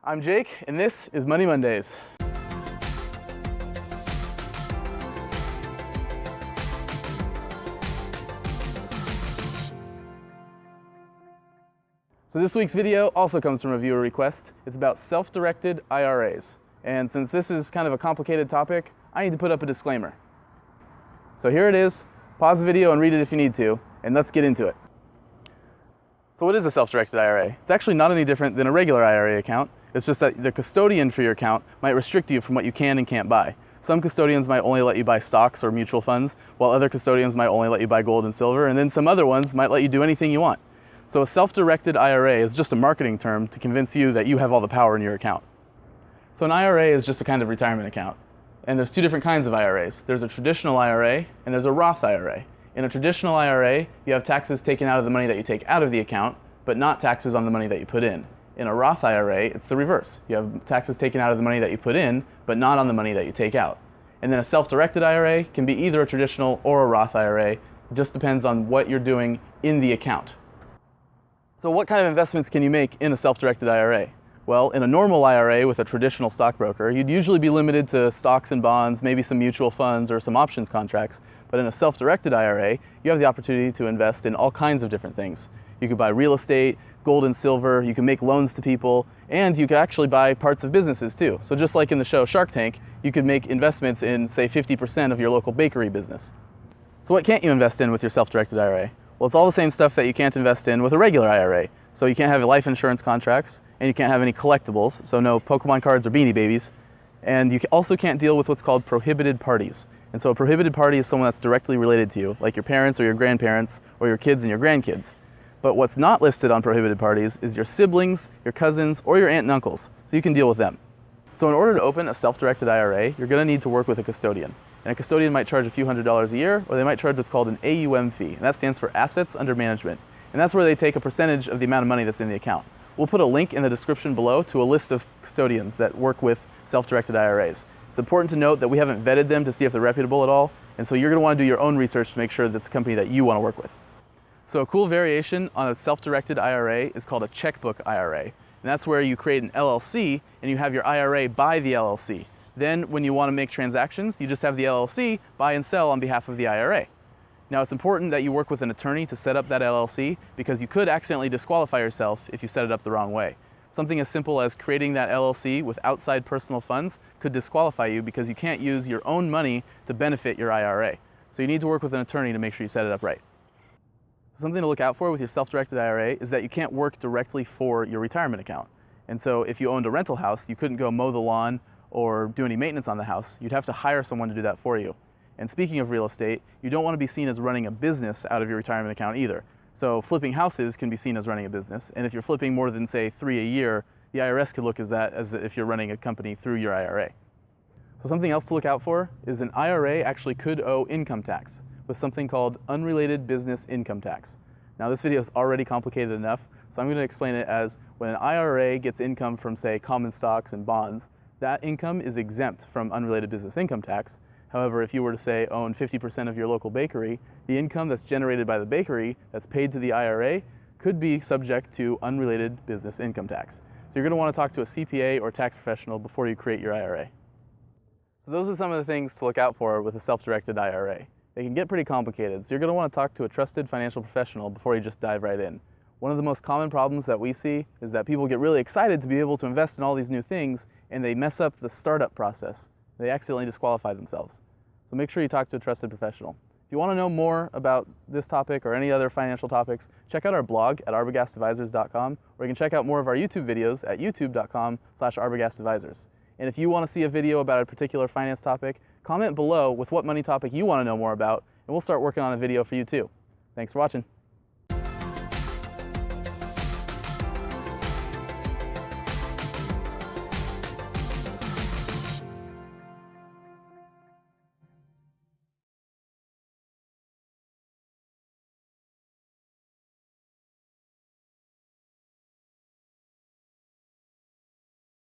I'm Jake, and this is Money Mondays. So this week's video also comes from a viewer request. It's about self-directed IRAs. And since this is kind of a complicated topic, I need to put up a disclaimer. So here it is. Pause the video and read it if you need to, and let's get into it. So what is a self-directed IRA? It's actually not any different than a regular IRA account. It's just that the custodian for your account might restrict you from what you can and can't buy. Some custodians might only let you buy stocks or mutual funds, while other custodians might only let you buy gold and silver, and then some other ones might let you do anything you want. So a self-directed IRA is just a marketing term to convince you that you have all the power in your account. So an IRA is just a kind of retirement account. And there's two different kinds of IRAs. There's a traditional IRA and there's a Roth IRA. In a traditional IRA, you have taxes taken out of the money that you take out of the account, but not taxes on the money that you put in. In a Roth IRA, it's the reverse. You have taxes taken out of the money that you put in, but not on the money that you take out. And then a self-directed IRA can be either a traditional or a Roth IRA. It just depends on what you're doing in the account. So what kind of investments can you make in a self-directed IRA? Well, in a normal IRA with a traditional stockbroker, you'd usually be limited to stocks and bonds, maybe some mutual funds or some options contracts. But in a self-directed IRA, you have the opportunity to invest in all kinds of different things. You could buy real estate, gold and silver, you can make loans to people, and you could actually buy parts of businesses too. So just like in the show Shark Tank, you could make investments in, say, 50% of your local bakery business. So what can't you invest in with your self-directed IRA? Well, it's all the same stuff that you can't invest in with a regular IRA. So you can't have life insurance contracts, and you can't have any collectibles, so no Pokemon cards or Beanie Babies. And you also can't deal with what's called prohibited parties. And so a prohibited party is someone that's directly related to you, like your parents or your grandparents or your kids and your grandkids. But what's not listed on prohibited parties is your siblings, your cousins, or your aunt and uncles, so you can deal with them. So in order to open a self-directed IRA, you're going to need to work with a custodian. And a custodian might charge a few $100s a year, or they might charge what's called an AUM fee, and that stands for Assets Under Management. And that's where they take a percentage of the amount of money that's in the account. We'll put a link in the description below to a list of custodians that work with self-directed IRAs. It's important to note that we haven't vetted them to see if they're reputable at all, and so you're going to want to do your own research to make sure that's a company that you want to work with. So a cool variation on a self-directed IRA is called a Checkbook IRA. And that's where you create an LLC and you have your IRA buy the LLC. Then when you want to make transactions, you just have the LLC buy and sell on behalf of the IRA. Now it's important that you work with an attorney to set up that LLC because you could accidentally disqualify yourself if you set it up the wrong way. Something as simple as creating that LLC with outside personal funds could disqualify you because you can't use your own money to benefit your IRA. So you need to work with an attorney to make sure you set it up right. Something to look out for with your self-directed IRA is that you can't work directly for your retirement account. And so if you owned a rental house, you couldn't go mow the lawn or do any maintenance on the house. You'd have to hire someone to do that for you. And speaking of real estate, you don't want to be seen as running a business out of your retirement account either. So flipping houses can be seen as running a business. And if you're flipping more than, say, 3 a year, the IRS could look at that as if you're running a company through your IRA. So something else to look out for is an IRA actually could owe income tax with something called unrelated business income tax. Now this video is already complicated enough, so I'm going to explain it as when an IRA gets income from, say, common stocks and bonds, that income is exempt from unrelated business income tax. However, if you were to, say, own 50% of your local bakery, the income that's generated by the bakery that's paid to the IRA could be subject to unrelated business income tax. So you're going to want to talk to a CPA or tax professional before you create your IRA. So those are some of the things to look out for with a self-directed IRA. They can get pretty complicated, so you're going to want to talk to a trusted financial professional before you just dive right in. One of the most common problems that we see is that people get really excited to be able to invest in all these new things, and they mess up the startup process. They accidentally disqualify themselves. So make sure you talk to a trusted professional. If you want to know more about this topic or any other financial topics, check out our blog at arbogastadvisers.com, or you can check out more of our YouTube videos at youtube.com/Arbogast Advisers. And if you want to see a video about a particular finance topic, comment below with what money topic you want to know more about, and we'll start working on a video for you too. Thanks for watching.